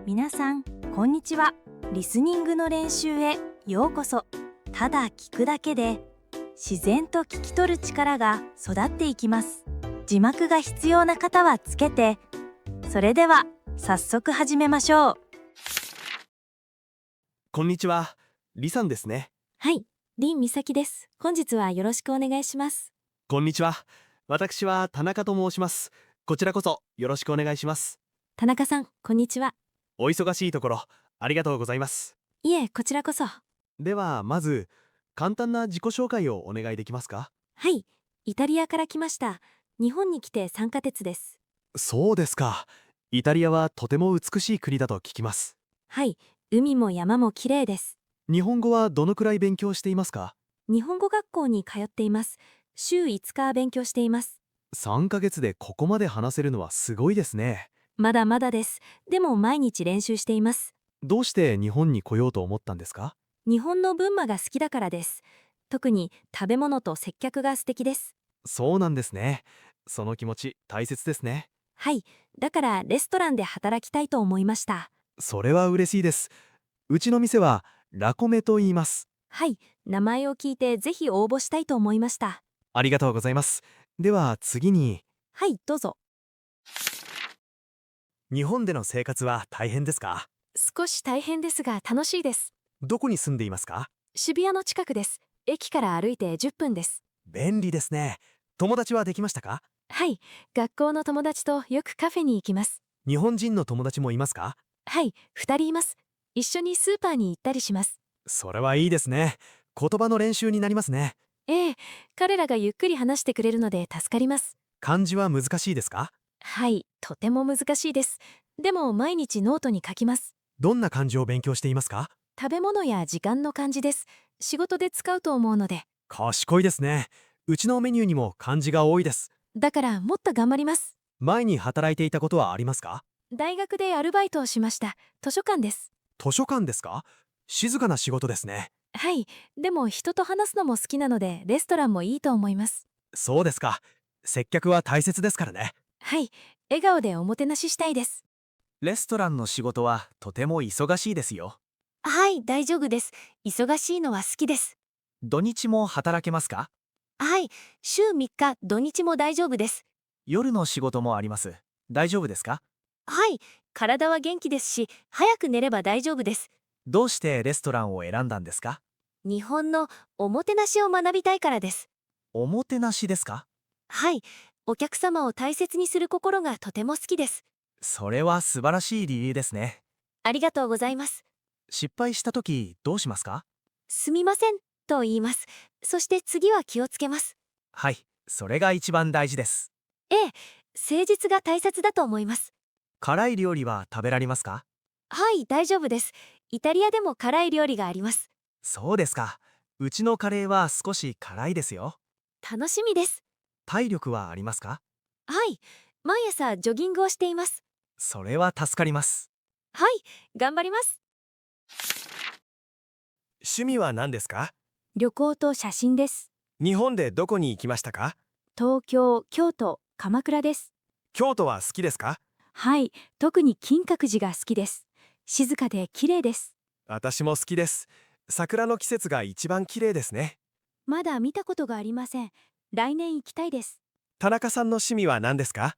皆さんこんにちは。リスニングの練習へようこそ。ただ聞くだけで自然と聞き取る力が育っていきます。字幕が必要な方はつけて。それでは早速始めましょう。こんにちは、リさんですね。はい、林美咲です。本日はよろしくお願いします。こんにちは。私は田中と申します。こちらこそよろしくお願いします。田中さん、こんにちは。お忙しいところありがとうございます。いえ、こちらこそ。ではまず簡単な自己紹介をお願いできますか？はい、イタリアから来ました。日本に来て3ヶ月です。そうですか。イタリアはとても美しい国だと聞きます。はい、海も山も綺麗です。日本語はどのくらい勉強していますか？日本語学校に通っています。週5日勉強しています。3ヶ月でここまで話せるのはすごいですね。まだまだです。でも毎日練習しています。どうして日本に来ようと思ったんですか？日本の文化が好きだからです。特に食べ物と接客が素敵です。そうなんですね。その気持ち大切ですね。はい、だからレストランで働きたいと思いました。それは嬉しいです。うちの店はラコメと言います。はい、名前を聞いてぜひ応募したいと思いました。ありがとうございます。では次に、はい、どうぞ。日本での生活は大変ですか？少し大変ですが楽しいです。どこに住んでいますか？渋谷の近くです。駅から歩いて10分です。便利ですね。友達はできましたか？はい、学校の友達とよくカフェに行きます。日本人の友達もいますか？はい、2人います。一緒にスーパーに行ったりします。それはいいですね。言葉の練習になりますね。ええ、彼らがゆっくり話してくれるので助かります。漢字は難しいですか？はい、とても難しいです。でも毎日ノートに書きます。どんな漢字を勉強していますか？食べ物や時間の漢字です。仕事で使うと思うので。賢いですね。うちのメニューにも漢字が多いです。だからもっと頑張ります。前に働いていたことはありますか？大学でアルバイトをしました。図書館です。図書館ですか？静かな仕事ですね。はい、でも人と話すのも好きなのでレストランもいいと思います。そうですか。接客は大切ですからね。はい、笑顔でおもてなししたいです。レストランの仕事はとても忙しいですよ。はい、大丈夫です。忙しいのは好きです。土日も働けますか？はい、週3日土日も大丈夫です。夜の仕事もあります。大丈夫ですか？はい、体は元気ですし、早く寝れば大丈夫です。どうしてレストランを選んだんですか？日本のおもてなしを学びたいからです。おもてなしですか？はい、お客様を大切にする心がとても好きです。それは素晴らしい理由ですね。ありがとうございます。失敗した時どうしますか？すみませんと言います。そして次は気をつけます。はい、それが一番大事です。ええ、誠実が大切だと思います。辛い料理は食べられますか？はい、大丈夫です。イタリアでも辛い料理があります。そうですか。うちのカレーは少し辛いですよ。楽しみです。体力はありますか？はい、毎朝ジョギングをしています。それは助かります。はい、頑張ります。趣味は何ですか？旅行と写真です。日本でどこに行きましたか？東京、京都、鎌倉です。京都は好きですか？はい、特に金閣寺が好きです。静かで綺麗です。私も好きです。桜の季節が一番綺麗ですね。まだ見たことがありません。来年行きたいです。田中さんの趣味は何ですか？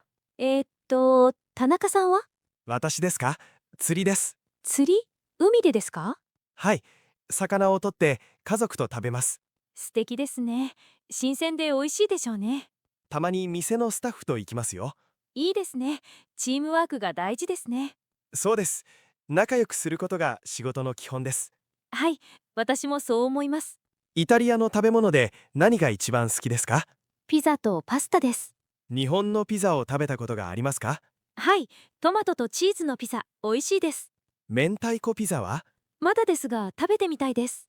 田中さんは？私ですか？釣りです。釣り？海でですか？はい。魚を取って家族と食べます。素敵ですね。新鮮で美味しいでしょうね。たまに店のスタッフと行きますよ。いいですね。チームワークが大事ですね。そうです。仲良くすることが仕事の基本です。はい、私もそう思います。イタリアの食べ物で何が一番好きですか？ピザとパスタです。日本のピザを食べたことがありますか？はい、トマトとチーズのピザ、美味しいです。明太子ピザは？まだですが食べてみたいです。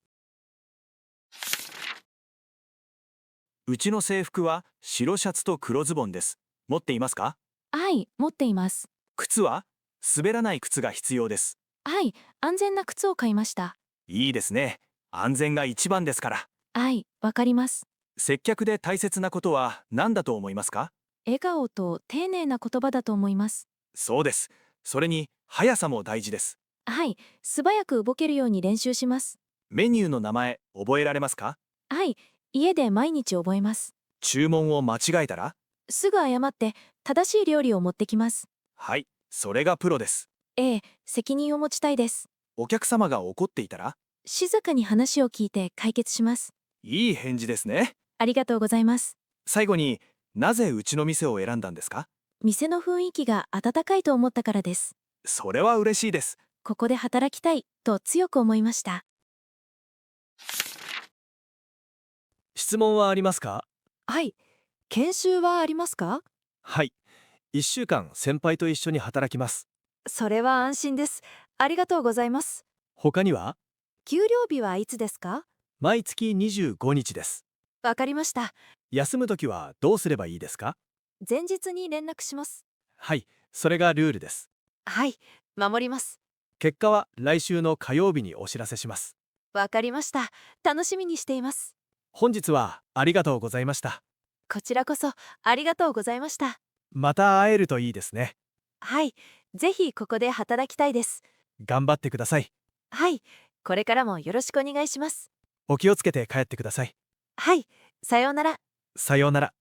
うちの制服は白シャツと黒ズボンです。持っていますか？はい、持っています。靴は滑らない靴が必要です。はい、安全な靴を買いました。いいですね。安全が一番ですから。はい、わかります。接客で大切なことは何だと思いますか？笑顔と丁寧な言葉だと思います。そうです。それに速さも大事です。はい、素早く動けるように練習します。メニューの名前覚えられますか？はい、家で毎日覚えます。注文を間違えたら？すぐ謝って正しい料理を持ってきます。はい、それがプロです。ええ、責任を持ちたいです。お客様が怒っていたら？静かに話を聞いて解決します。いい返事ですね。ありがとうございます。最後に、なぜうちの店を選んだんですか？店の雰囲気が温かいと思ったからです。それは嬉しいです。ここで働きたいと強く思いました。質問はありますか？はい、研修はありますか？はい。1週間先輩と一緒に働きます。それは安心です。ありがとうございます。他には？給料日はいつですか？毎月25日です。わかりました。休むときはどうすればいいですか？前日に連絡します。はい、それがルールです。はい、守ります。結果は来週の火曜日にお知らせします。わかりました。楽しみにしています。本日はありがとうございました。こちらこそありがとうございました。また会えるといいですね。はい、ぜひここで働きたいです。頑張ってください。はい、これからもよろしくお願いします。お気をつけて帰ってください。はい、さようなら。さようなら。